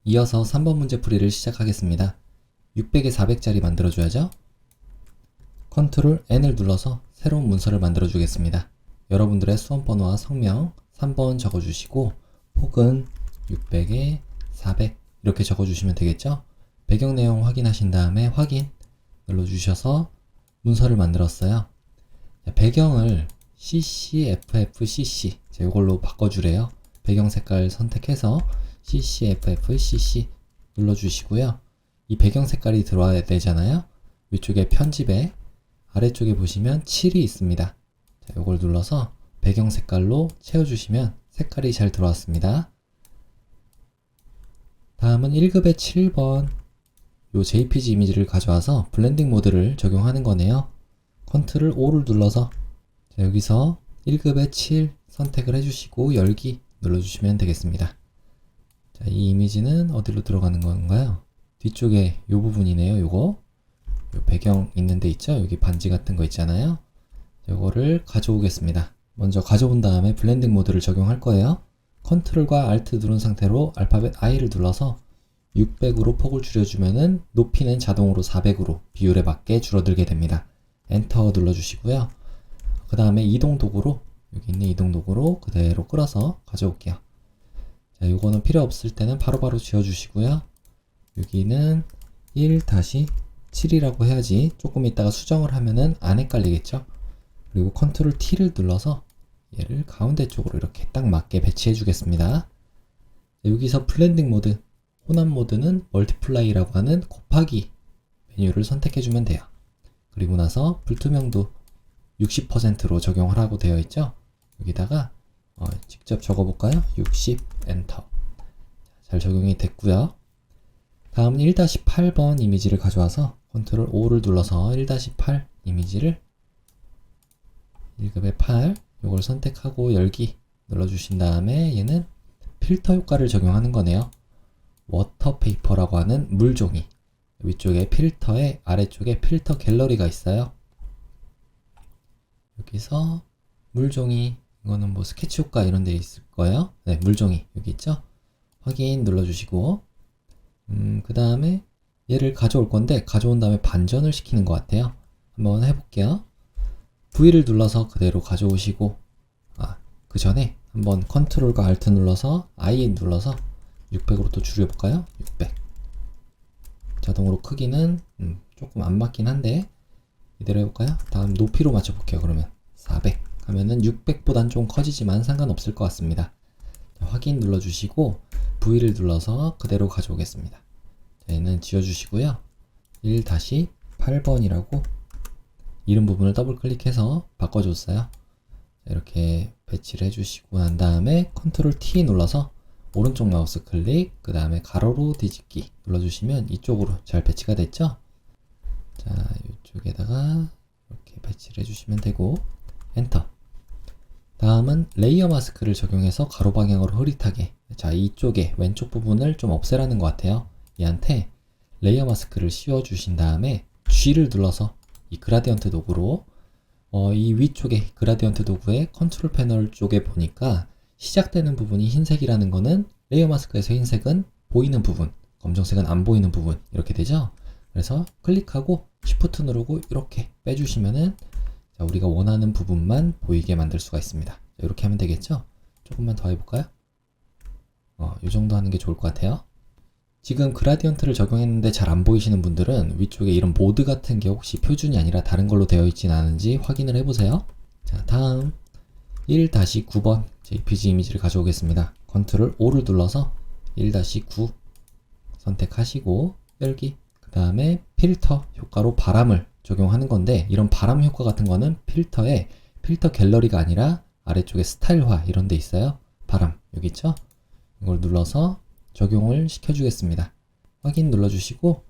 이어서 3번 문제 풀이를 시작하겠습니다. 600에 400짜리 만들어줘야죠. 컨트롤 N을 눌러서 새로운 문서를 만들어 주겠습니다. 여러분들의 수험번호와 성명 3번 적어주시고 혹은 600에 400 이렇게 적어주시면 되겠죠. 배경 내용 확인하신 다음에 확인 눌러주셔서 문서를 만들었어요. 배경을 CCFFCC 이걸로 바꿔주래요. 배경 색깔 선택해서 CCFFCC 눌러주시고요. 이 배경 색깔이 들어와야 되잖아요. 위쪽에 편집에 아래쪽에 보시면 7이 있습니다. 자, 이걸 눌러서 배경 색깔로 채워주시면 색깔이 잘 들어왔습니다. 다음은 1급의 7번 요 JPG 이미지를 가져와서 블렌딩 모드를 적용하는 거네요. 컨트롤 O를 눌러서 자, 여기서 1급의 7 선택을 해주시고 열기 눌러주시면 되겠습니다. 자, 이 이미지는 어디로 들어가는 건가요? 뒤쪽에 요 부분이네요. 요거 요 배경 있는 데 있죠? 여기 반지 같은 거 있잖아요. 요거를 가져오겠습니다. 먼저 가져온 다음에 블렌딩 모드를 적용할 거예요. 컨트롤과 알트 누른 상태로 알파벳 I를 눌러서 600으로 폭을 줄여주면은 높이는 자동으로 400으로 비율에 맞게 줄어들게 됩니다. 엔터 눌러주시고요. 그 다음에 이동 도구로 여기 있는 이동 도구로 그대로 끌어서 가져올게요. 자, 요거는 필요 없을 때는 바로바로 지워주시고요. 여기는 1-7이라고 해야지 조금 있다가 수정을 하면은 안 헷갈리겠죠. 그리고 컨트롤 T를 눌러서 얘를 가운데 쪽으로 이렇게 딱 맞게 배치해 주겠습니다. 여기서 블렌딩 모드, 혼합 모드는 멀티플라이라고 하는 곱하기 메뉴를 선택해 주면 돼요. 그리고 나서 불투명도 60%로 적용하라고 되어 있죠. 여기다가 직접 적어 볼까요? 60 엔터. 잘 적용이 됐고요. 다음은 1-8번 이미지를 가져와서 컨트롤 O를 눌러서 1-8 이미지를 1급의 8 요걸 선택하고 열기 눌러주신 다음에 얘는 필터 효과를 적용하는 거네요. 워터페이퍼라고 하는 물종이 위쪽에 필터에 아래쪽에 필터 갤러리가 있어요. 여기서 물종이 이거는 뭐 스케치 효과 이런 데 있을 거예요. 네, 물종이 여기 있죠. 확인 눌러주시고 그 다음에 얘를 가져올 건데 가져온 다음에 반전을 시키는 것 같아요. 한번 해볼게요. V를 눌러서 그대로 가져오시고 그 전에 한번 컨트롤과 알트 눌러서 I 눌러서 600으로 또 줄여볼까요? 600 자동으로 크기는 조금 안 맞긴 한데 이대로 해볼까요? 다음 높이로 맞춰볼게요. 그러면 400 하면은 600보단 좀 커지지만 상관없을 것 같습니다. 자, 확인 눌러주시고 V를 눌러서 그대로 가져오겠습니다. 자, 얘는 지워주시고요. 1-8번이라고 이름 부분을 더블 클릭해서 바꿔줬어요. 자, 이렇게 배치를 해주시고 난 다음에 컨트롤 T 눌러서 오른쪽 마우스 클릭 그 다음에 가로로 뒤집기 눌러주시면 이쪽으로 잘 배치가 됐죠. 자, 이쪽에다가 이렇게 배치를 해주시면 되고 엔터. 다음은 레이어 마스크를 적용해서 가로 방향으로 흐릿하게 자 이쪽에 왼쪽 부분을 좀 없애라는 것 같아요. 얘한테 레이어 마스크를 씌워 주신 다음에 G를 눌러서 이 그라디언트 도구로 이 위쪽에 그라디언트 도구의 컨트롤 패널 쪽에 보니까 시작되는 부분이 흰색이라는 거는 레이어 마스크에서 흰색은 보이는 부분, 검정색은 안 보이는 부분 이렇게 되죠. 그래서 클릭하고 Shift 누르고 이렇게 빼주시면은 자, 우리가 원하는 부분만 보이게 만들 수가 있습니다. 자, 이렇게 하면 되겠죠? 조금만 더 해볼까요? 이 정도 하는 게 좋을 것 같아요. 지금 그라디언트를 적용했는데 잘 안 보이시는 분들은 위쪽에 이런 모드 같은 게 혹시 표준이 아니라 다른 걸로 되어 있진 않은지 확인을 해보세요. 자, 다음 1-9번 JPG 이미지를 가져오겠습니다. 컨트롤 O를 눌러서 1-9 선택하시고 열기 그 다음에 필터 효과로 바람을 적용하는 건데 이런 바람 효과 같은 거는 필터에 필터 갤러리가 아니라 아래쪽에 스타일화 이런 데 있어요. 바람 여기 있죠? 이걸 눌러서 적용을 시켜주겠습니다. 확인 눌러주시고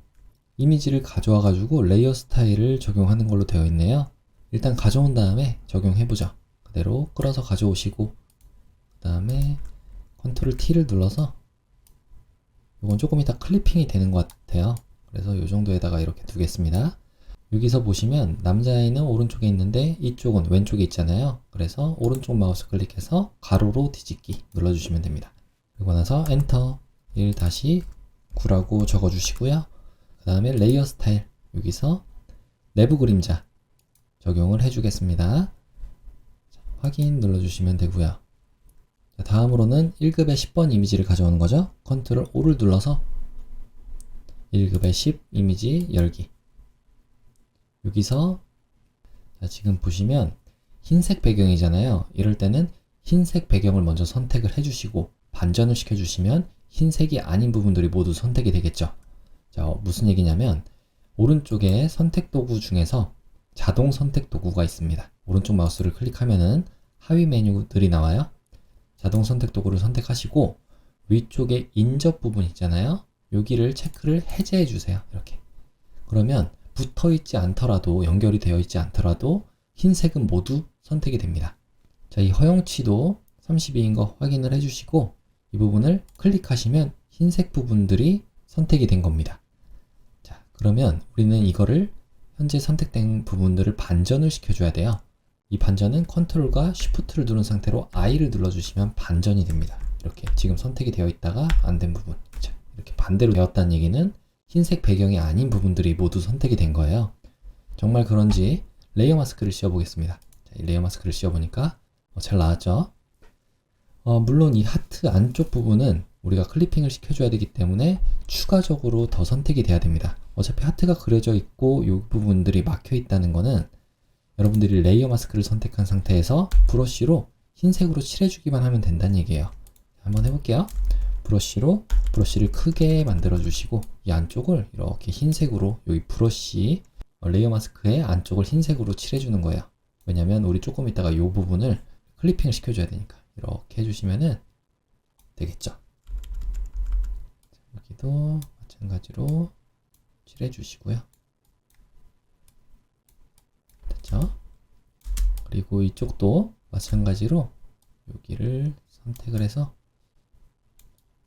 이미지를 가져와 가지고 레이어 스타일을 적용하는 걸로 되어 있네요. 일단 가져온 다음에 적용해보죠. 그대로 끌어서 가져오시고 그 다음에 컨트롤 T를 눌러서 이건 조금 이따 클리핑이 되는 것 같아요. 그래서 이 정도에다가 이렇게 두겠습니다. 여기서 보시면 남자아이는 오른쪽에 있는데 이쪽은 왼쪽에 있잖아요. 그래서 오른쪽 마우스 클릭해서 가로로 뒤집기 눌러주시면 됩니다. 그리고 나서 엔터 1-9 9라고 적어주시고요. 그 다음에 레이어 스타일 여기서 내부 그림자 적용을 해주겠습니다. 자, 확인 눌러주시면 되고요. 자, 다음으로는 1급의 10번 이미지를 가져오는 거죠. 컨트롤 O를 눌러서 1급의 10 이미지 열기. 여기서 자, 지금 보시면 흰색 배경이잖아요. 이럴 때는 흰색 배경을 먼저 선택을 해주시고 반전을 시켜주시면 흰색이 아닌 부분들이 모두 선택이 되겠죠. 자, 무슨 얘기냐면 오른쪽에 선택 도구 중에서 자동 선택 도구가 있습니다. 오른쪽 마우스를 클릭하면은 하위 메뉴들이 나와요. 자동 선택 도구를 선택하시고 위쪽에 인접 부분 있잖아요. 여기를 체크를 해제해 주세요. 이렇게. 그러면 붙어 있지 않더라도 연결이 되어 있지 않더라도 흰색은 모두 선택이 됩니다. 자, 이 허용치도 32인 거 확인을 해주시고 이 부분을 클릭하시면 흰색 부분들이 선택이 된 겁니다. 자, 그러면 우리는 이거를 현재 선택된 부분들을 반전을 시켜줘야 돼요. 이 반전은 컨트롤과 쉬프트를 누른 상태로 I를 눌러주시면 반전이 됩니다. 이렇게 지금 선택이 되어 있다가 안 된 부분. 자, 이렇게 반대로 되었다는 얘기는 흰색 배경이 아닌 부분들이 모두 선택이 된 거예요. 정말 그런지 레이어 마스크를 씌워보겠습니다. 자, 이 레이어 마스크를 씌워보니까 잘 나왔죠? 물론 이 하트 안쪽 부분은 우리가 클리핑을 시켜줘야 되기 때문에 추가적으로 더 선택이 돼야 됩니다. 어차피 하트가 그려져 있고 이 부분들이 막혀 있다는 거는 여러분들이 레이어 마스크를 선택한 상태에서 브러쉬로 흰색으로 칠해주기만 하면 된다는 얘기예요. 한번 해볼게요. 브러쉬를 크게 만들어 주시고 이 안쪽을 이렇게 흰색으로 여기 브러쉬 레이어 마스크의 안쪽을 흰색으로 칠해주는 거예요. 왜냐면 우리 조금 있다가 이 부분을 클리핑을 시켜줘야 되니까 이렇게 해주시면은 되겠죠. 여기도 마찬가지로 칠해주시고요. 됐죠? 그리고 이쪽도 마찬가지로 여기를 선택을 해서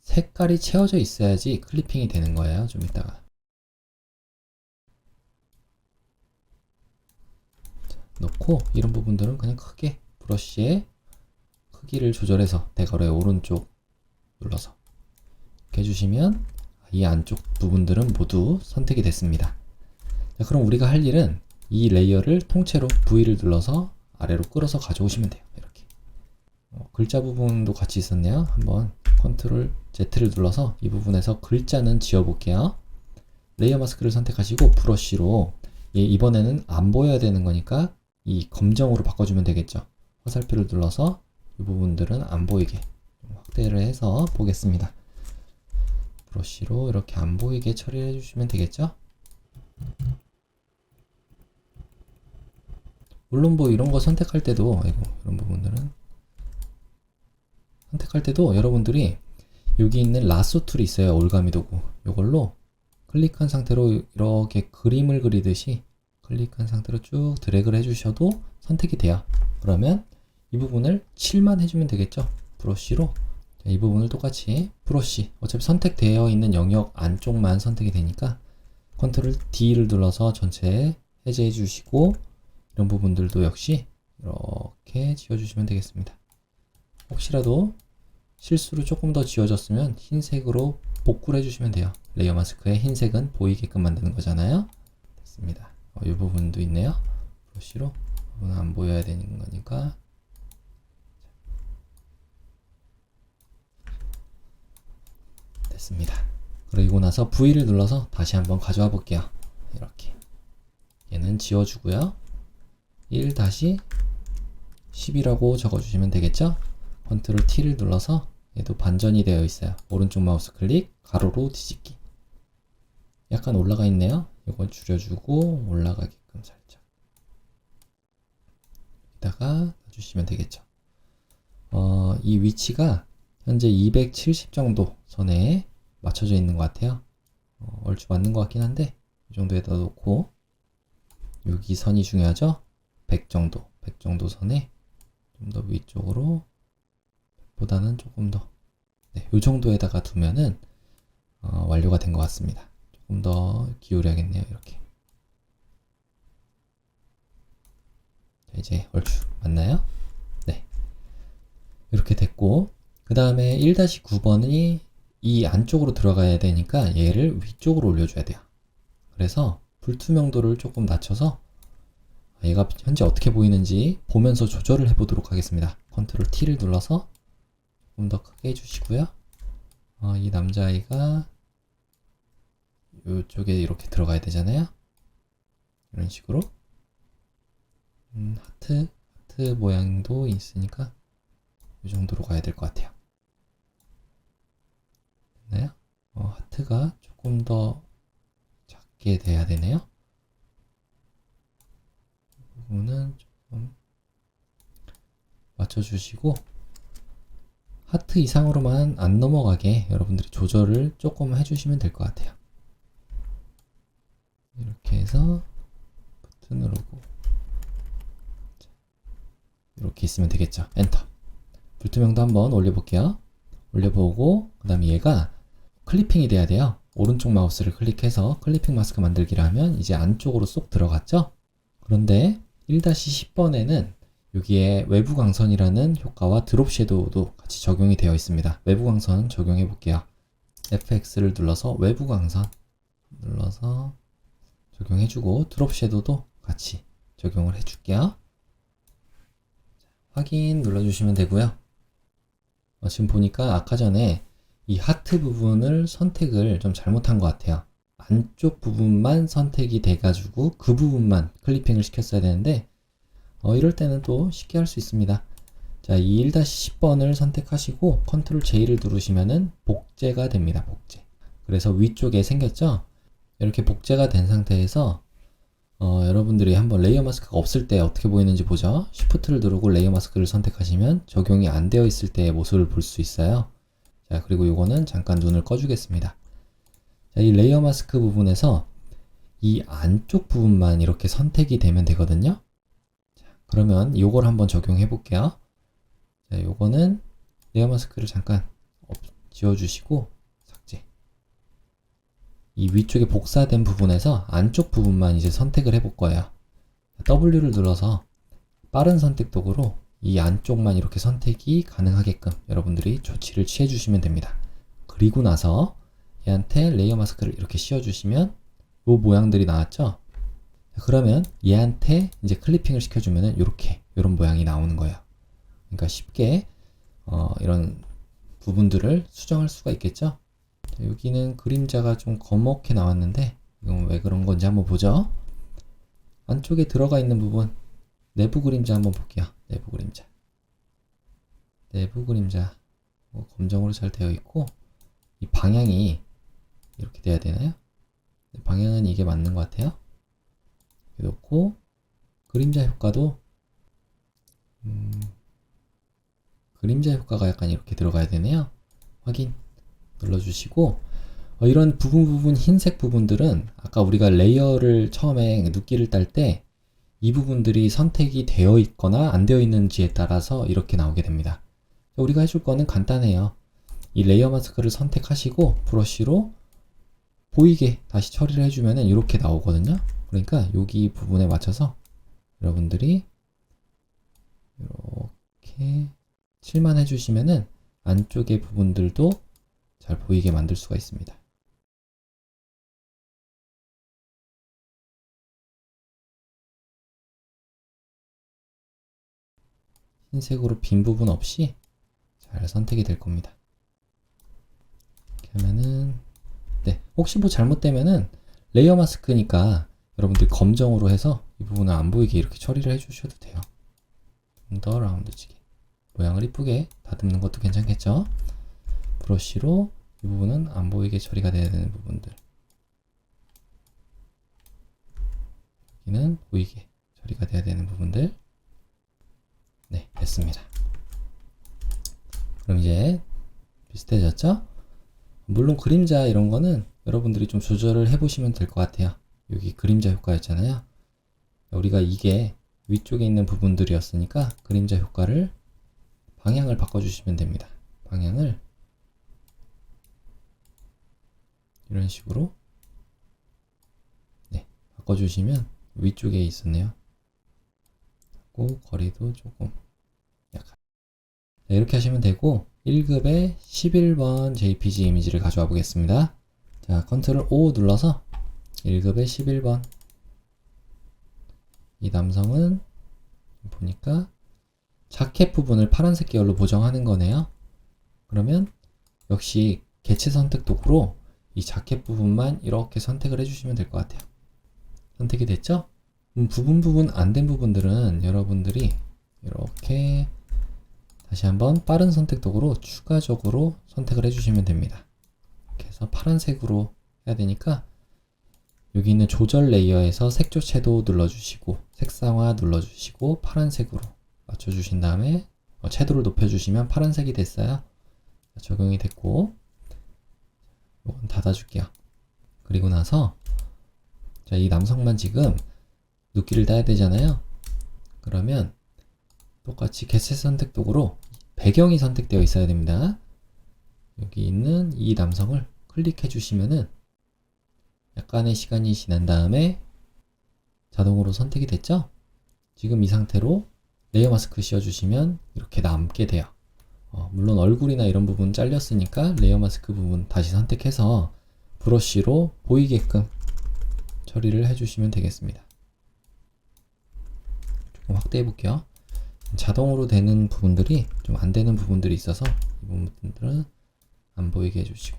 색깔이 채워져 있어야지 클리핑이 되는 거예요. 좀 이따가. 자, 넣고 이런 부분들은 그냥 크게 브러쉬의 크기를 조절해서 대괄호의 오른쪽 눌러서 이렇게 해주시면 이 안쪽 부분들은 모두 선택이 됐습니다. 자, 그럼 우리가 할 일은 이 레이어를 통째로 V를 눌러서 아래로 끌어서 가져오시면 돼요. 이렇게. 글자 부분도 같이 있었네요. 한번 컨트롤 Z를 눌러서 이 부분에서 글자는 지워볼게요. 레이어 마스크를 선택하시고 브러쉬로 이번에는 안 보여야 되는 거니까 이 검정으로 바꿔주면 되겠죠. 화살표를 눌러서 이 부분들은 안 보이게 확대를 해서 보겠습니다. 브러쉬로 이렇게 안 보이게 처리해 주시면 되겠죠. 물론 뭐 이런 거 선택할 때도 이런 부분들은 선택할 때도 여러분들이 여기 있는 라쏘 툴이 있어요. 올가미 도구. 이걸로 클릭한 상태로 이렇게 그림을 그리듯이 클릭한 상태로 쭉 드래그를 해주셔도 선택이 돼요. 그러면 이 부분을 칠만 해주면 되겠죠. 브러쉬로 이 부분을 똑같이 브러쉬 어차피 선택되어 있는 영역 안쪽만 선택이 되니까 컨트롤 D를 눌러서 전체 해제해 주시고 이런 부분들도 역시 이렇게 지워주시면 되겠습니다. 혹시라도 실수로 조금 더 지워졌으면 흰색으로 복구를 해주시면 돼요. 레이어 마스크의 흰색은 보이게끔 만드는 거잖아요. 됐습니다. 이 부분도 있네요. 브러쉬로 이건 안 보여야 되는 거니까 됐습니다. 그리고 나서 V를 눌러서 다시 한번 가져와 볼게요. 이렇게 얘는 지워주고요. 1-10이라고 적어주시면 되겠죠? 컨트롤 T를 눌러서 얘도 반전이 되어 있어요. 오른쪽 마우스 클릭, 가로로 뒤집기. 약간 올라가 있네요. 이걸 줄여주고 올라가게끔 살짝. 여기다가 놔주시면 되겠죠. 이 위치가 현재 270 정도 선에 맞춰져 있는 것 같아요. 얼추 맞는 것 같긴 한데 이 정도에다 놓고 여기 선이 중요하죠? 100 정도 선에 좀 더 위쪽으로 보다는 조금 더 네, 이 정도에다가 두면은 완료가 된 것 같습니다. 조금 더 기울여야겠네요. 이렇게 자, 이제 얼추 맞나요? 네, 이렇게 됐고 그 다음에 1-9번이 이 안쪽으로 들어가야 되니까 얘를 위쪽으로 올려줘야 돼요. 그래서 불투명도를 조금 낮춰서 얘가 현재 어떻게 보이는지 보면서 조절을 해보도록 하겠습니다. 컨트롤 T를 눌러서 좀 더 크게 해주시고요. 이 남자아이가 이쪽에 이렇게 들어가야 되잖아요. 이런 식으로 하트 모양도 있으니까 이 정도로 가야 될 것 같아요. 됐나요? 하트가 조금 더 작게 돼야 되네요. 이 부분은 조금 맞춰주시고 하트 이상으로만 안 넘어가게 여러분들이 조절을 조금 해주시면 될 것 같아요. 이렇게 해서 버튼 누르고 이렇게 있으면 되겠죠. 엔터. 불투명도 한번 올려볼게요. 올려보고 그 다음에 얘가 클리핑이 돼야 돼요. 오른쪽 마우스를 클릭해서 클리핑 마스크 만들기를 하면 이제 안쪽으로 쏙 들어갔죠. 그런데 1-10번에는 여기에 외부 광선이라는 효과와 드롭 섀도우도 같이 적용이 되어 있습니다. 외부 광선 적용해 볼게요. FX를 눌러서 외부 광선 눌러서 적용해주고 드롭 섀도우도 같이 적용을 해줄게요. 확인 눌러주시면 되고요. 지금 보니까 아까 전에 이 하트 부분을 선택을 좀 잘못한 것 같아요. 안쪽 부분만 선택이 돼가지고 그 부분만 클리핑을 시켰어야 되는데 이럴 때는 또 쉽게 할 수 있습니다. 자, 이 1-10번을 선택하시고 컨트롤 J를 누르시면은 복제가 됩니다. 복제. 그래서 위쪽에 생겼죠? 이렇게 복제가 된 상태에서 여러분들이 한번 레이어 마스크가 없을 때 어떻게 보이는지 보죠. Shift를 누르고 레이어 마스크를 선택하시면 적용이 안 되어 있을 때의 모습을 볼 수 있어요. 자, 그리고 요거는 잠깐 눈을 꺼주겠습니다. 자, 이 레이어 마스크 부분에서 이 안쪽 부분만 이렇게 선택이 되면 되거든요. 자, 그러면 요걸 한번 적용해 볼게요. 자, 요거는 레이어 마스크를 잠깐 지워주시고 삭제. 이 위쪽에 복사된 부분에서 안쪽 부분만 이제 선택을 해볼 거예요. W를 눌러서 빠른 선택 도구로 이 안쪽만 이렇게 선택이 가능하게끔 여러분들이 조치를 취해 주시면 됩니다. 그리고 나서 얘한테 레이어 마스크를 이렇게 씌워주시면 이 모양들이 나왔죠? 그러면 얘한테 이제 클리핑을 시켜주면은 이런 모양이 나오는 거예요. 그러니까 쉽게 이런 부분들을 수정할 수가 있겠죠? 자, 여기는 그림자가 좀 거먹게 나왔는데 이건 왜 그런 건지 한번 보죠. 안쪽에 들어가 있는 부분 내부 그림자 한번 볼게요. 내부 그림자 검정으로 잘 되어 있고 이 방향이 이렇게 돼야 되나요? 방향은 이게 맞는 것 같아요. 이렇게 놓고 그림자 효과도 그림자 효과가 약간 이렇게 들어가야 되네요. 확인 눌러주시고 이런 부분 흰색 부분들은 아까 우리가 레이어를 처음에 눕기를 딸 때 이 부분들이 선택이 되어 있거나 안 되어 있는지에 따라서 이렇게 나오게 됩니다. 우리가 해줄 거는 간단해요. 이 레이어 마스크를 선택하시고 브러쉬로 보이게 다시 처리를 해주면 이렇게 나오거든요. 그러니까 여기 부분에 맞춰서 여러분들이 이렇게 칠만 해주시면은 안쪽의 부분들도 잘 보이게 만들 수가 있습니다. 흰색으로 빈 부분 없이 잘 선택이 될 겁니다. 이렇게 하면은 네, 혹시 뭐 잘못되면은 레이어 마스크니까 여러분들이 검정으로 해서 이 부분을 안 보이게 이렇게 처리를 해주셔도 돼요. 좀 더 라운드지게 모양을 이쁘게 다듬는 것도 괜찮겠죠? 브러쉬로 이 부분은 안 보이게 처리가 돼야 되는 부분들, 여기는 보이게 처리가 돼야 되는 부분들. 네, 됐습니다. 그럼 이제 비슷해졌죠? 물론 그림자 이런 거는 여러분들이 좀 조절을 해보시면 될 것 같아요. 여기 그림자 효과였잖아요. 우리가 이게 위쪽에 있는 부분들이었으니까 그림자 효과를 방향을 바꿔주시면 됩니다. 방향을 이런 식으로 네, 바꿔주시면 위쪽에 있었네요. 거리도 조금 약간 이렇게 하시면 되고 1급의 11번 JPG 이미지를 가져와 보겠습니다. 자, 컨트롤 O 눌러서 1급의 11번. 이 남성은 보니까 자켓 부분을 파란색 계열로 보정하는 거네요. 그러면 역시 개체 선택 도구로 이 자켓 부분만 이렇게 선택을 해주시면 될 것 같아요. 선택이 됐죠? 부분 안 된 부분들은 여러분들이 이렇게 다시 한번 빠른 선택 도구로 추가적으로 선택을 해주시면 됩니다. 이렇게 해서 파란색으로 해야 되니까 여기 있는 조절 레이어에서 색조 채도 눌러주시고 색상화 눌러주시고 파란색으로 맞춰주신 다음에 채도를 높여주시면 파란색이 됐어요. 적용이 됐고 이건 닫아줄게요. 그리고 나서 자, 이 남성만 지금 눕기를 따야 되잖아요. 그러면 똑같이 개체 선택 도구로 배경이 선택되어 있어야 됩니다. 여기 있는 이 남성을 클릭해 주시면은 약간의 시간이 지난 다음에 자동으로 선택이 됐죠? 지금 이 상태로 레이어 마스크 씌워주시면 이렇게 남게 돼요. 물론 얼굴이나 이런 부분 잘렸으니까 레이어 마스크 부분 다시 선택해서 브러쉬로 보이게끔 처리를 해주시면 되겠습니다. 조금 확대해 볼게요. 자동으로 되는 부분들이 좀 안 되는 부분들이 있어서 이 부분들은 안 보이게 해주시고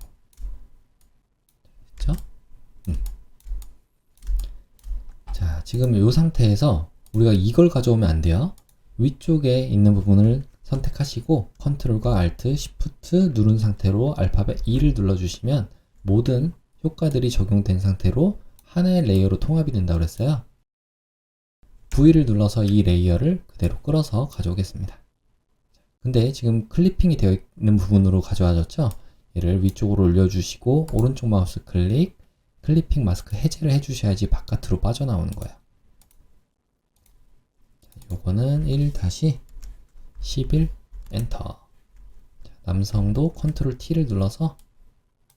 됐죠? 자, 지금 이 상태에서 우리가 이걸 가져오면 안 돼요. 위쪽에 있는 부분을 선택하시고 컨트롤과 알트, 시프트 누른 상태로 알파벳 E를 눌러주시면 모든 효과들이 적용된 상태로 하나의 레이어로 통합이 된다고 그랬어요. V를 눌러서 이 레이어를 그대로 끌어서 가져오겠습니다. 근데 지금 클리핑이 되어 있는 부분으로 가져와졌죠? 얘를 위쪽으로 올려주시고 오른쪽 마우스 클릭, 클리핑 마스크 해제를 해주셔야지 바깥으로 빠져나오는 거예요. 요거는 1-11 엔터. 자, 남성도 컨트롤 T를 눌러서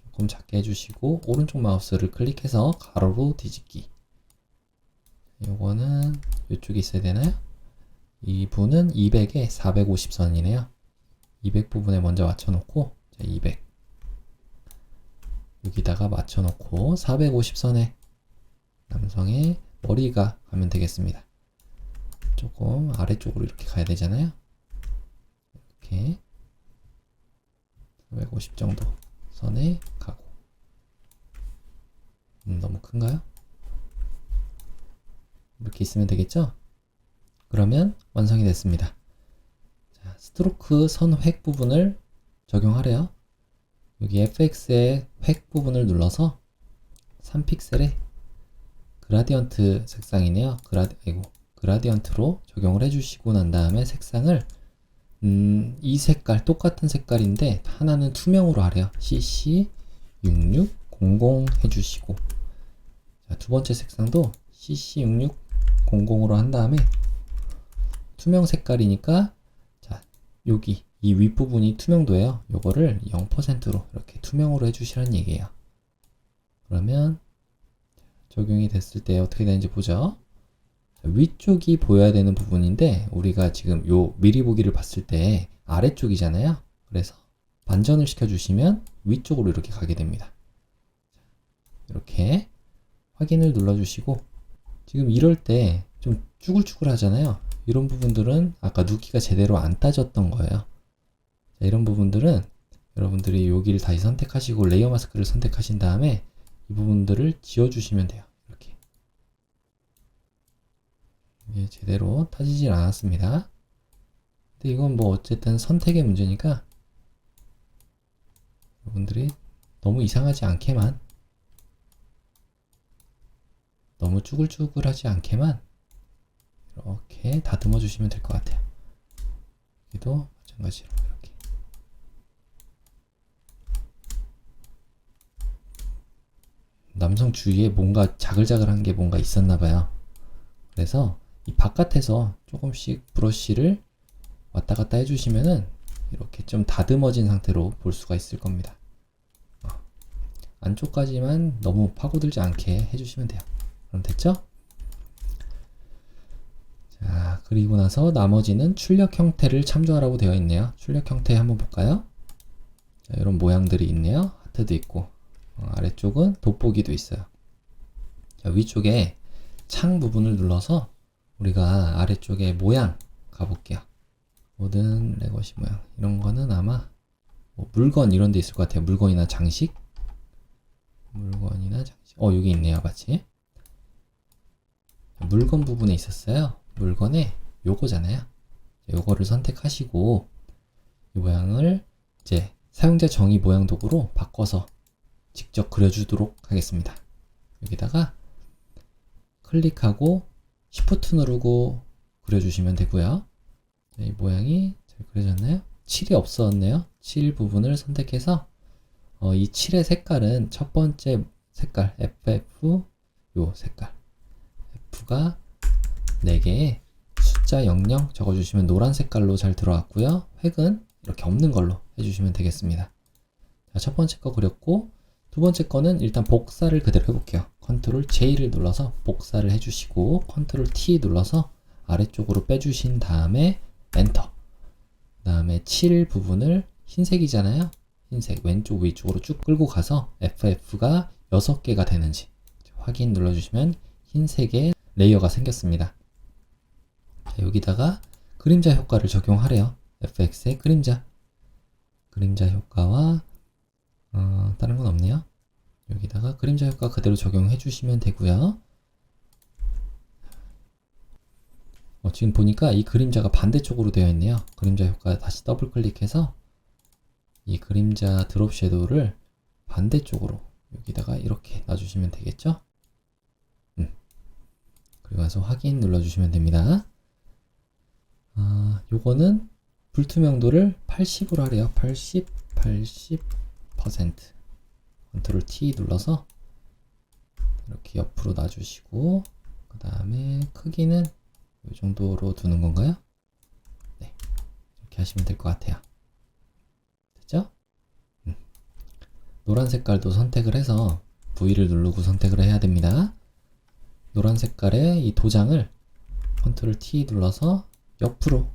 조금 작게 해주시고 오른쪽 마우스를 클릭해서 가로로 뒤집기. 요거는 이쪽에 있어야 되나요? 이분은 200에 450선이네요. 200 부분에 먼저 맞춰놓고 자, 200 여기다가 맞춰놓고 450선에 남성의 머리가 가면 되겠습니다. 조금 아래쪽으로 이렇게 가야 되잖아요. 이렇게 450 정도 선에 가고 너무 큰가요? 이렇게 있으면 되겠죠? 그러면 완성이 됐습니다. 자, 스트로크 선 획 부분을 적용하래요. 여기 FX의 획 부분을 눌러서 3픽셀에 그라디언트 색상이네요. 그라디언트로 적용을 해주시고 난 다음에 색상을 이 색깔 똑같은 색깔인데 하나는 투명으로 하래요. CC6600 해주시고 자, 두 번째 색상도 CC6600으로 한 다음에 투명 색깔이니까 자, 여기 이 윗부분이 투명도예요. 요거를 0%로 이렇게 투명으로 해주시라는 얘기예요. 그러면 적용이 됐을 때 어떻게 되는지 보죠. 자, 위쪽이 보여야 되는 부분인데 우리가 지금 요 미리 보기를 봤을 때 아래쪽이잖아요. 그래서 반전을 시켜주시면 위쪽으로 이렇게 가게 됩니다. 이렇게 확인을 눌러주시고 지금 이럴 때 좀 쭈글쭈글 하잖아요. 이런 부분들은 아까 눕기가 제대로 안 따졌던 거예요. 자, 이런 부분들은 여러분들이 여기를 다시 선택하시고 레이어 마스크를 선택하신 다음에 이 부분들을 지워주시면 돼요. 이렇게 이게 제대로 따지질 않았습니다. 근데 이건 뭐 어쨌든 선택의 문제니까 여러분들이 너무 이상하지 않게만 너무 쭈글쭈글하지 않게만 이렇게 다듬어 주시면 될 것 같아요. 여기도 마찬가지로 이렇게 남성 주위에 뭔가 자글자글한 게 뭔가 있었나 봐요. 그래서 이 바깥에서 조금씩 브러쉬를 왔다 갔다 해주시면은 이렇게 좀 다듬어진 상태로 볼 수가 있을 겁니다. 안쪽까지만 너무 파고들지 않게 해주시면 돼요. 그럼 됐죠? 자, 그리고 나서 나머지는 출력 형태를 참조하라고 되어 있네요. 출력 형태 한번 볼까요? 자, 이런 모양들이 있네요. 하트도 있고 아래쪽은 돋보기도 있어요. 자, 위쪽에 창 부분을 눌러서 우리가 아래쪽에 모양 가볼게요. 모든 레거시 모양 이런 거는 아마 뭐 물건 이런 데 있을 것 같아요. 물건이나 장식. 여기 있네요. 같이 물건 부분에 있었어요. 물건에 요거잖아요. 요거를 선택하시고 이 모양을 이제 사용자 정의 모양 도구로 바꿔서 직접 그려주도록 하겠습니다. 여기다가 클릭하고 Shift 누르고 그려주시면 되고요. 이 모양이 잘 그려졌나요? 7이 없었네요. 7 부분을 선택해서 이 7의 색깔은 첫 번째 색깔 FF 요 색깔 F가 4개에 숫자 00 적어주시면 노란 색깔로 잘 들어왔고요. 획은 이렇게 없는 걸로 해주시면 되겠습니다. 자, 첫 번째 거 그렸고 두 번째 거는 일단 복사를 그대로 해볼게요. 컨트롤 J를 눌러서 복사를 해주시고 컨트롤 T 눌러서 아래쪽으로 빼주신 다음에 엔터. 그 다음에 7 부분을 흰색이잖아요. 흰색 왼쪽 위쪽으로 쭉 끌고 가서 FF가 6개가 되는지 확인 눌러주시면 흰색의 레이어가 생겼습니다. 자, 여기다가 그림자 효과를 적용하래요. FX의 그림자 효과와 다른 건 없네요. 여기다가 그림자 효과 그대로 적용해 주시면 되고요. 지금 보니까 이 그림자가 반대쪽으로 되어 있네요. 그림자 효과 다시 더블 클릭해서 이 그림자 드롭 섀도우를 반대쪽으로 여기다가 이렇게 놔주시면 되겠죠? 그리고 와서 확인 눌러주시면 됩니다. 요거는 불투명도를 80으로 하래요. 80% 컨트롤 T 눌러서 이렇게 옆으로 놔주시고 그 다음에 크기는 이 정도로 두는 건가요? 네, 이렇게 하시면 될 것 같아요. 됐죠? 노란 색깔도 선택을 해서 V를 누르고 선택을 해야 됩니다. 노란 색깔의 이 도장을 컨트롤 T 눌러서 옆으로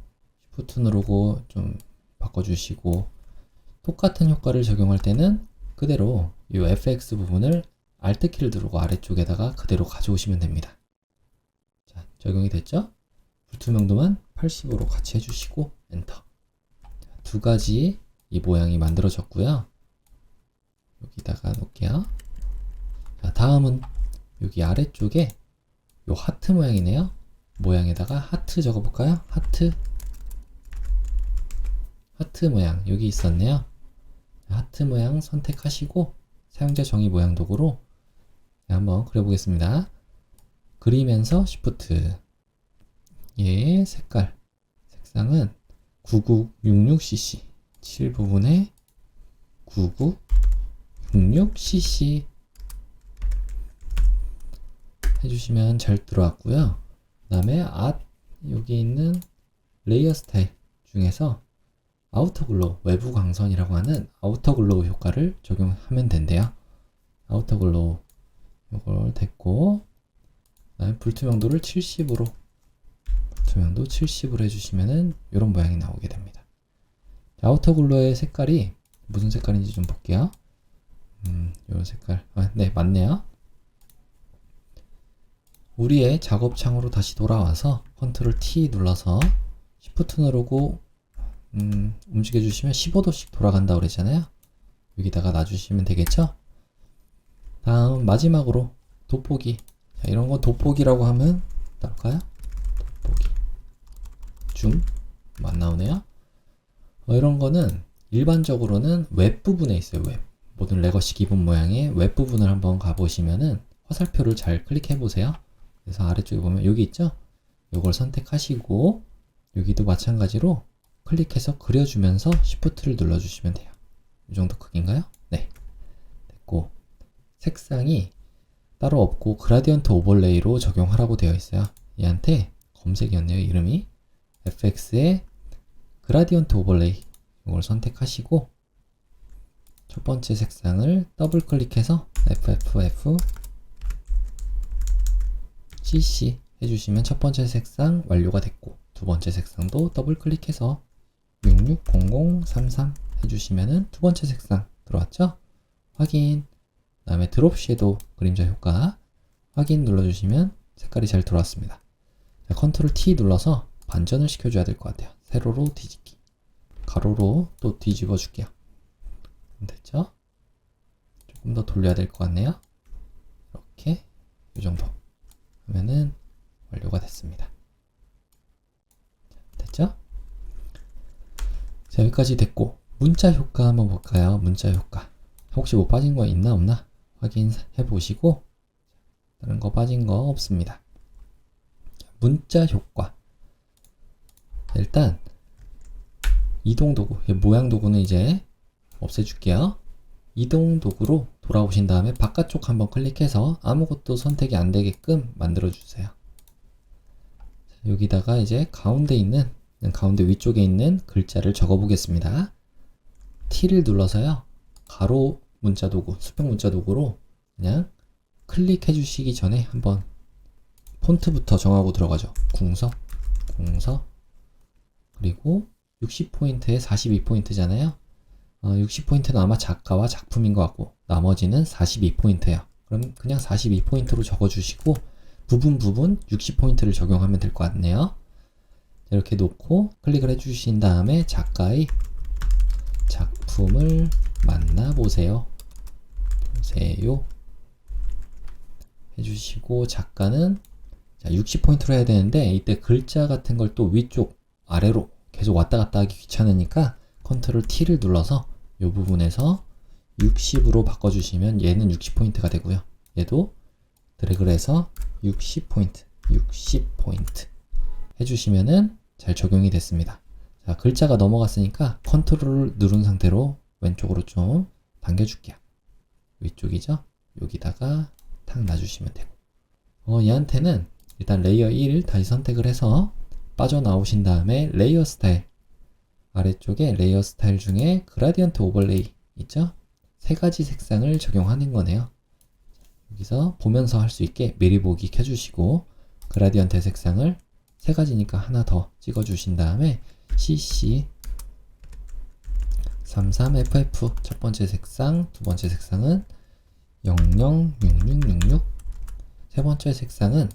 Shift 누르고 좀 바꿔주시고 똑같은 효과를 적용할 때는 그대로 이 FX 부분을 Alt키를 누르고 아래쪽에다가 그대로 가져오시면 됩니다. 자, 적용이 됐죠? 불투명도만 80으로 같이 해주시고 엔터. 자, 두 가지 이 모양이 만들어졌고요. 여기다가 놓을게요. 자, 다음은 여기 아래쪽에 요 하트 모양이네요. 모양에다가 하트 적어볼까요? 하트 모양 여기 있었네요. 하트 모양 선택하시고 사용자 정의 모양 도구로 한번 그려보겠습니다. 그리면서 Shift 얘의 색상은 9966cc 7 부분에 9966cc 해주시면 잘 들어왔고요. 그 다음에 여기 있는 레이어 스타일 중에서 아우터 글로우, 외부 광선이라고 하는 아우터 글로우 효과를 적용하면 된대요. 아우터 글로우 이걸 됐고 그다음에 불투명도를 70으로 해주시면은 이런 모양이 나오게 됩니다. 아우터 글로우의 색깔이 무슨 색깔인지 좀 볼게요. 이 색깔 네 맞네요. 우리의 작업 창으로 다시 돌아와서 컨트롤 T 눌러서 Shift 누르고 움직여 주시면 15도씩 돌아간다 그랬잖아요. 여기다가 놔주시면 되겠죠? 다음 마지막으로 돋보기. 자, 이런 거 돋보기라고 하면 나올까요? 돋보기 줌 안 나오네요. 이런 거는 일반적으로는 웹 부분에 있어요. 웹 모든 레거시 기본 모양의 웹 부분을 한번 가보시면은 화살표를 잘 클릭해 보세요. 그래서 아래쪽에 보면 여기 있죠? 이걸 선택하시고 여기도 마찬가지로 클릭해서 그려주면서 Shift를 눌러주시면 돼요. 이 정도 크기인가요? 네. 됐고 색상이 따로 없고 그라디언트 오버레이로 적용하라고 되어 있어요. 얘한테 검색이었네요. 이름이 FX의 그라디언트 오버레이 이걸 선택하시고 첫 번째 색상을 더블 클릭해서 FFF CC 해주시면 첫 번째 색상 완료가 됐고 두 번째 색상도 더블 클릭해서 660033 해주시면은 두 번째 색상 들어왔죠? 확인. 그 다음에 드롭 섀도우 그림자 효과 확인 눌러주시면 색깔이 잘 들어왔습니다. 자, 컨트롤 T 눌러서 반전을 시켜줘야 될 것 같아요. 세로로 뒤집기. 가로로 또 뒤집어 줄게요. 됐죠? 조금 더 돌려야 될 것 같네요. 이렇게 이 정도 하면은 완료가 됐습니다. 됐죠? 자, 여기까지 됐고 문자 효과 한번 볼까요? 문자 효과 혹시 뭐 빠진 거 있나 없나 확인해 보시고 다른 거 빠진 거 없습니다. 문자 효과 일단 이동 도구 모양 도구는 이제 없애줄게요. 이동 도구로 돌아오신 다음에 바깥쪽 한번 클릭해서 아무것도 선택이 안 되게끔 만들어 주세요. 여기다가 이제 가운데 위쪽에 있는 글자를 적어 보겠습니다. T를 눌러서요. 가로 문자 도구, 수평 문자 도구로 그냥 클릭해 주시기 전에 한번 폰트부터 정하고 들어가죠. 궁서, 그리고 60포인트에 42포인트잖아요. 60포인트는 아마 작가와 작품인 것 같고 나머지는 42포인트예요. 그럼 그냥 42포인트로 적어주시고 부분 60포인트를 적용하면 될 것 같네요. 이렇게 놓고 클릭을 해주신 다음에 작가의 작품을 만나보세요. 해주시고 작가는 60포인트로 해야 되는데 이때 글자 같은 걸 또 위쪽 아래로 계속 왔다 갔다 하기 귀찮으니까 컨트롤 T를 눌러서 이 부분에서 60으로 바꿔주시면 얘는 60포인트가 되고요. 얘도 드래그를 해서 60포인트 해주시면은 잘 적용이 됐습니다. 자, 글자가 넘어갔으니까 컨트롤을 누른 상태로 왼쪽으로 좀 당겨줄게요. 위쪽이죠? 여기다가 탁 놔주시면 되고 얘한테는 일단 레이어 1 다시 선택을 해서 빠져나오신 다음에 레이어 스타일 아래쪽에 레이어 스타일 중에 그라디언트 오버레이 있죠? 세 가지 색상을 적용하는 거네요. 여기서 보면서 할 수 있게 미리 보기 켜주시고 그라디언트 색상을 세 가지니까 하나 더 찍어주신 다음에 CC 33FF 첫 번째 색상, 두 번째 색상은 006666 세 번째 색상은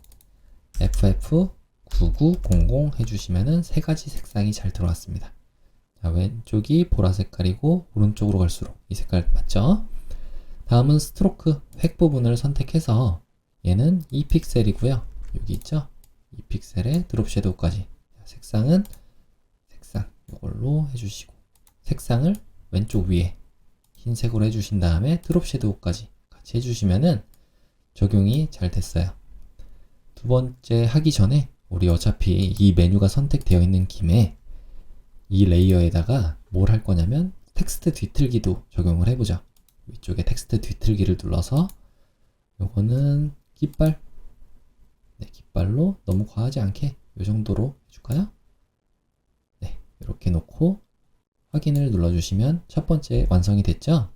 FF9900 해주시면은 세 가지 색상이 잘 들어왔습니다. 자, 왼쪽이 보라 색깔이고 오른쪽으로 갈수록 이 색깔 맞죠? 다음은 스트로크 획 부분을 선택해서 얘는 2픽셀이고요. 여기 있죠? 2픽셀에 드롭 섀도우까지 색상 이걸로 해주시고 색상을 왼쪽 위에 흰색으로 해주신 다음에 드롭 섀도우까지 같이 해주시면은 적용이 잘 됐어요. 두 번째 하기 전에 우리 어차피 이 메뉴가 선택되어 있는 김에 이 레이어에다가 뭘 할 거냐면 텍스트 뒤틀기도 적용을 해보죠. 위쪽에 텍스트 뒤틀기를 눌러서 요거는 깃발 깃발로 너무 과하지 않게 이 정도로 해줄까요? 네, 이렇게 놓고 확인을 눌러주시면 첫 번째 완성이 됐죠?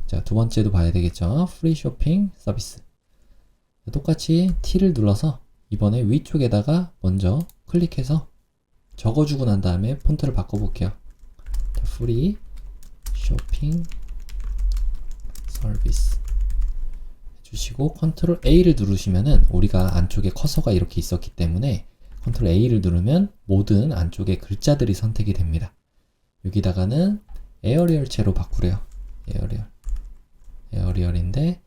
자, 두 번째도 봐야 되겠죠? 프리 쇼핑 서비스. 똑같이 T를 눌러서 이번에 위쪽에다가 먼저 클릭해서 적어주고 난 다음에 폰트를 바꿔볼게요. 프리 쇼핑 서비스 해주시고 컨트롤 A를 누르시면은 우리가 안쪽에 커서가 이렇게 있었기 때문에 컨트롤 A를 누르면 모든 안쪽에 글자들이 선택이 됩니다. 여기다가는 에어리얼체로 바꾸래요. 에어리얼인데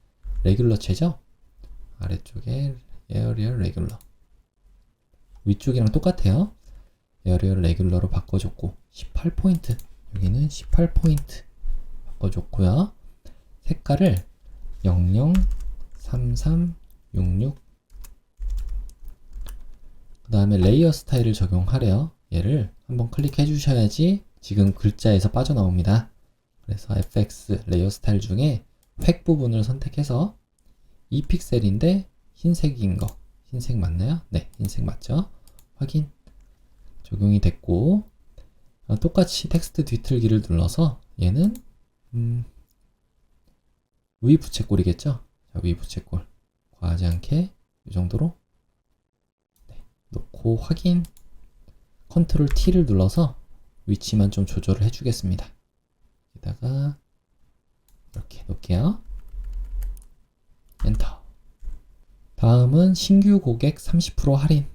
레귤러체죠? 아래쪽에 에어리얼 레귤러 위쪽이랑 똑같아요. 에어리얼 레귤러로 바꿔줬고 18포인트 여기는 18포인트 바꿔줬고요. 색깔을 003366 그 다음에 레이어 스타일을 적용하래요. 얘를 한번 클릭해 주셔야지 지금 글자에서 빠져나옵니다. 그래서 FX 레이어 스타일 중에 획 부분을 선택해서 2픽셀인데 흰색인 거 흰색 맞나요? 네, 흰색 맞죠? 확인 적용이 됐고 똑같이 텍스트 뒤틀기를 눌러서 얘는 위 부채꼴이겠죠? 자, 위 부채꼴 과하지 않게 이 정도로 놓고 확인 컨트롤 T를 눌러서 위치만 좀 조절을 해주겠습니다. 여기다가 이렇게 놓을게요. 엔터. 다음은 신규 고객 30% 할인.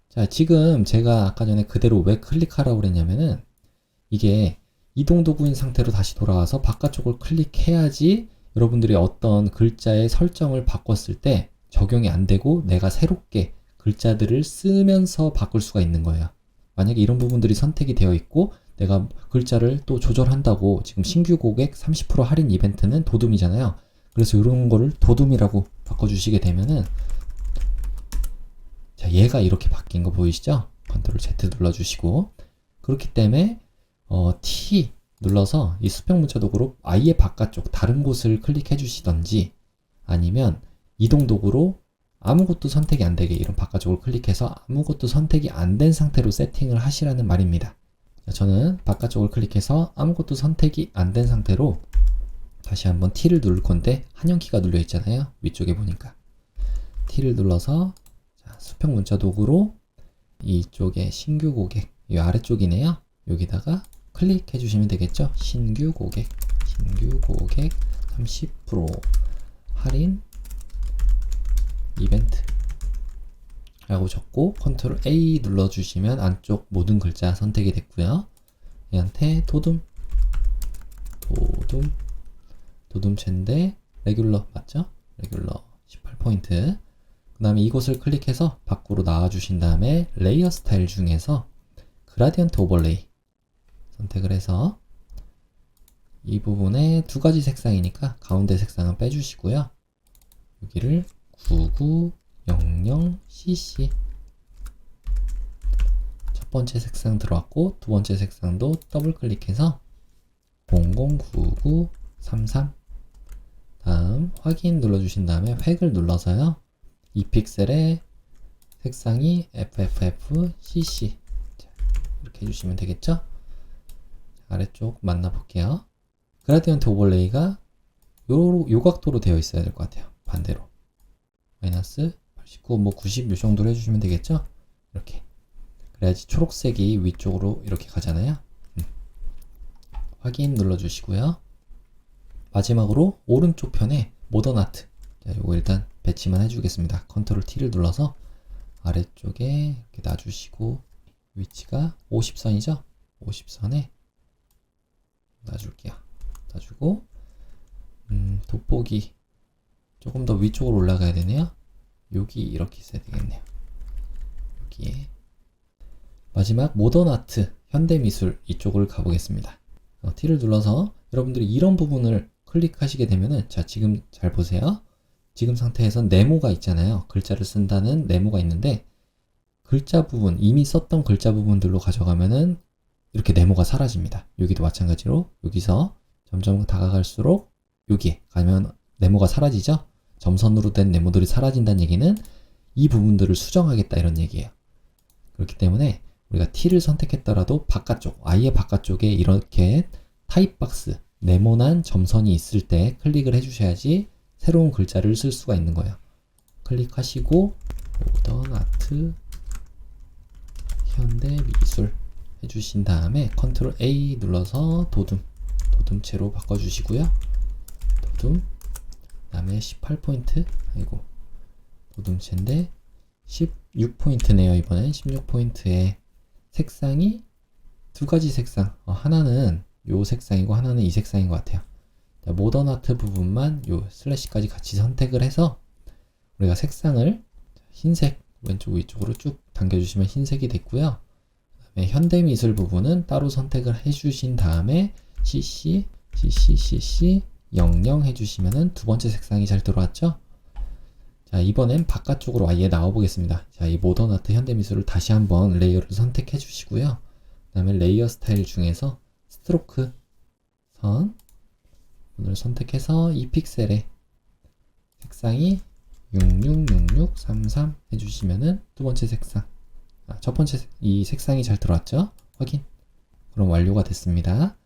자, 지금 제가 아까 전에 그대로 왜 클릭하라고 그랬냐면은 이게 이동 도구인 상태로 다시 돌아와서 바깥쪽을 클릭해야지 여러분들이 어떤 글자의 설정을 바꿨을 때 적용이 안 되고 내가 새롭게 글자들을 쓰면서 바꿀 수가 있는 거예요. 만약에 이런 부분들이 선택이 되어 있고 내가 글자를 또 조절한다고, 지금 신규 고객 30% 할인 이벤트는 도둠이잖아요. 그래서 이런 거를 도둠이라고 바꿔주시게 되면은, 자, 얘가 이렇게 바뀐 거 보이시죠? 컨트롤 Z 눌러주시고, 그렇기 때문에 T 눌러서 이 수평 문자 도구로 아예 바깥쪽 다른 곳을 클릭해 주시던지, 아니면 이동 도구로 아무것도 선택이 안 되게 이런 바깥쪽을 클릭해서 아무것도 선택이 안 된 상태로 세팅을 하시라는 말입니다. 자, 저는 바깥쪽을 클릭해서 아무것도 선택이 안 된 상태로 다시 한번 T를 누를 건데, 한영키가 눌려 있잖아요. 위쪽에 보니까 T를 눌러서, 자, 수평 문자 도구로 이쪽에 신규 고객, 이 아래쪽이네요. 여기다가 클릭해 주시면 되겠죠. 신규 고객 30% 할인 이벤트 라고 적고 컨트롤 A 눌러주시면 안쪽 모든 글자 선택이 됐고요. 얘한테 도둠체인데 레귤러 맞죠? 레귤러 18포인트. 그 다음에 이곳을 클릭해서 밖으로 나와 주신 다음에 레이어 스타일 중에서 그라디언트 오버레이 선택을 해서 이 부분에 두 가지 색상이니까 가운데 색상은 빼주시고요. 여기를 9900cc 첫 번째 색상 들어왔고, 두 번째 색상도 더블 클릭해서 009933 다음 확인 눌러주신 다음에 획을 눌러서요. 이 픽셀의 색상이 FFFCC 이렇게 해주시면 되겠죠? 아래쪽 만나볼게요. 그라디언트 오버레이가 요 각도로 되어 있어야 될 것 같아요. 반대로 마이너스 89, 뭐 90 요 정도로 해주시면 되겠죠? 이렇게. 그래야지 초록색이 위쪽으로 이렇게 가잖아요. 확인 눌러주시고요. 마지막으로 오른쪽 편에 모던 아트. 자, 요거 일단 배치만 해주겠습니다. 컨트롤 T를 눌러서 아래쪽에 이렇게 놔주시고, 위치가 50선이죠? 50선에 놔줄게요. 놔주고, 돋보기 조금 더 위쪽으로 올라가야 되네요. 여기 이렇게 있어야 되겠네요. 여기에 마지막 모던 아트 현대미술 이쪽을 가보겠습니다. T를 눌러서 여러분들이 이런 부분을 클릭하시게 되면은, 자, 지금 잘 보세요. 지금 상태에선 네모가 있잖아요. 글자를 쓴다는 네모가 있는데, 글자 부분, 이미 썼던 글자 부분들로 가져가면은 이렇게 네모가 사라집니다. 여기도 마찬가지로 여기서 점점 다가갈수록 여기에 가면 네모가 사라지죠? 점선으로 된 네모들이 사라진다는 얘기는 이 부분들을 수정하겠다 이런 얘기예요. 그렇기 때문에 우리가 T를 선택했더라도 바깥쪽, 아예 바깥쪽에 이렇게 타입박스, 네모난 점선이 있을 때 클릭을 해주셔야지 새로운 글자를 쓸 수가 있는 거예요. 클릭하시고 모던 아트 현대미술 해주신 다음에 컨트롤 A 눌러서 도둠체로 바꿔주시고요. 도둠, 그 다음에 18포인트, 아이고, 도둠체인데 16포인트네요. 이번엔 16포인트에 색상이 두 가지 색상, 하나는 요 색상이고 하나는 이 색상인 것 같아요. 자, 모던 아트 부분만 요 슬래시까지 같이 선택을 해서 우리가 색상을 흰색 왼쪽 위쪽으로 쭉 당겨주시면 흰색이 됐고요. 그다음에 현대미술 부분은 따로 선택을 해주신 다음에 CC 00 해주시면은 두 번째 색상이 잘 들어왔죠? 자, 이번엔 바깥쪽으로 아예 나와 보겠습니다. 자, 이 모던 아트 현대미술을 다시 한번 레이어를 선택해 주시고요. 그 다음에 레이어 스타일 중에서 스트로크 선을 선택해서 이 픽셀의 색상이 666633 해주시면은 두 번째 색상, 첫 번째 이 색상이 잘 들어왔죠? 확인. 그럼 완료가 됐습니다.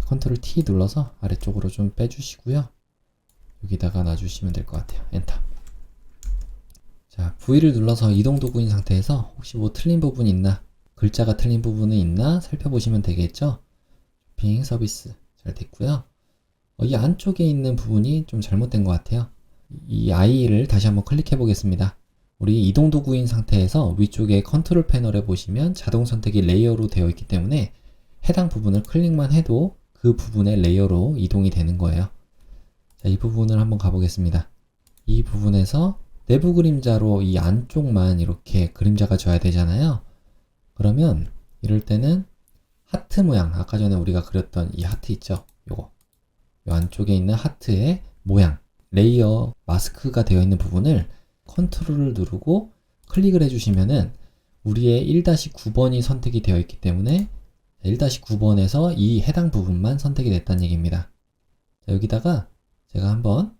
컨트롤 T 눌러서 아래쪽으로 좀 빼주시고요. 여기다가 놔주시면 될 것 같아요. 엔터. 자, V를 눌러서 이동 도구인 상태에서 혹시 뭐 틀린 부분이 있나, 글자가 틀린 부분이 있나 살펴보시면 되겠죠? 쇼핑 서비스. 잘 됐고요. 이 안쪽에 있는 부분이 좀 잘못된 것 같아요. 이 I를 다시 한번 클릭해 보겠습니다. 우리 이동 도구인 상태에서 위쪽에 컨트롤 패널에 보시면 자동 선택이 레이어로 되어 있기 때문에 해당 부분을 클릭만 해도 그 부분의 레이어로 이동이 되는 거예요. 자, 이 부분을 한번 가보겠습니다. 이 부분에서 내부 그림자로 이 안쪽만 이렇게 그림자가 져야 되잖아요. 그러면 이럴 때는 하트 모양, 아까 전에 우리가 그렸던 이 하트 있죠? 요거. 요 안쪽에 있는 하트의 모양, 레이어 마스크가 되어 있는 부분을 컨트롤을 누르고 클릭을 해주시면은 우리의 1-9번이 선택이 되어 있기 때문에 1-9번에서 이 해당 부분만 선택이 됐다는 얘기입니다. 자, 여기다가 제가 한번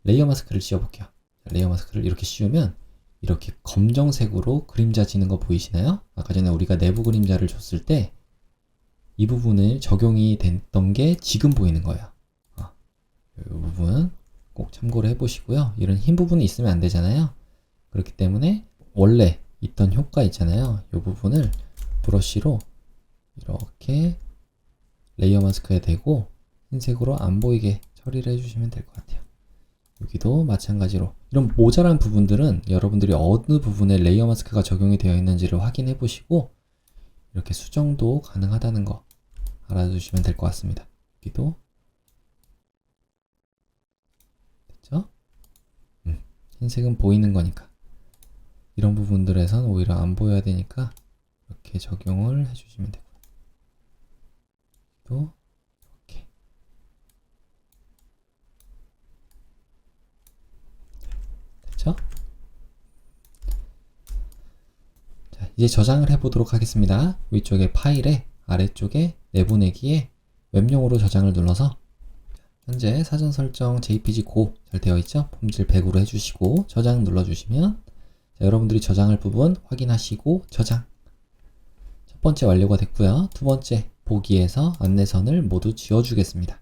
레이어 마스크를 씌워볼게요. 레이어 마스크를 이렇게 씌우면 이렇게 검정색으로 그림자 지는 거 보이시나요? 아까 전에 우리가 내부 그림자를 줬을 때 이 부분을 적용이 됐던 게 지금 보이는 거예요. 이 부분 꼭 참고를 해보시고요. 이런 흰 부분이 있으면 안 되잖아요. 그렇기 때문에 원래 있던 효과 있잖아요. 이 부분을 브러쉬로 이렇게 레이어 마스크에 대고 흰색으로 안 보이게 처리를 해주시면 될 것 같아요. 여기도 마찬가지로 이런 모자란 부분들은 여러분들이 어느 부분에 레이어 마스크가 적용이 되어 있는지를 확인해 보시고 이렇게 수정도 가능하다는 거 알아두시면 될 것 같습니다. 여기도 됐죠? 흰색은 보이는 거니까 이런 부분들에선 오히려 안 보여야 되니까 이렇게 적용을 해주시면 되고요. 또 이렇게 됐죠? 자, 이제 저장을 해보도록 하겠습니다. 위쪽에 파일에 아래쪽에 내보내기에 웹용으로 저장을 눌러서 현재 사전 설정 JPG 고 잘 되어 있죠? 폼질 100으로 해주시고 저장 눌러주시면 자, 여러분들이 저장할 부분 확인하시고 저장. 첫 번째 완료가 됐고요. 두 번째 보기에서 안내선을 모두 지워주겠습니다.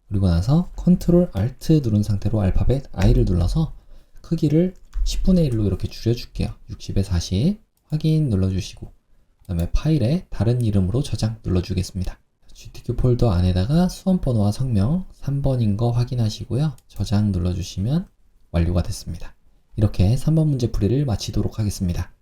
그리고 나서 컨트롤 Alt 누른 상태로 알파벳 I를 눌러서 크기를 10분의 1로 이렇게 줄여줄게요. 60에 40 확인 눌러주시고 그 다음에 파일에 다른 이름으로 저장 눌러주겠습니다. GTK 폴더 안에다가 수험번호와 성명 3번인 거 확인하시고요. 저장 눌러주시면 완료가 됐습니다. 이렇게 3번 문제 풀이를 마치도록 하겠습니다.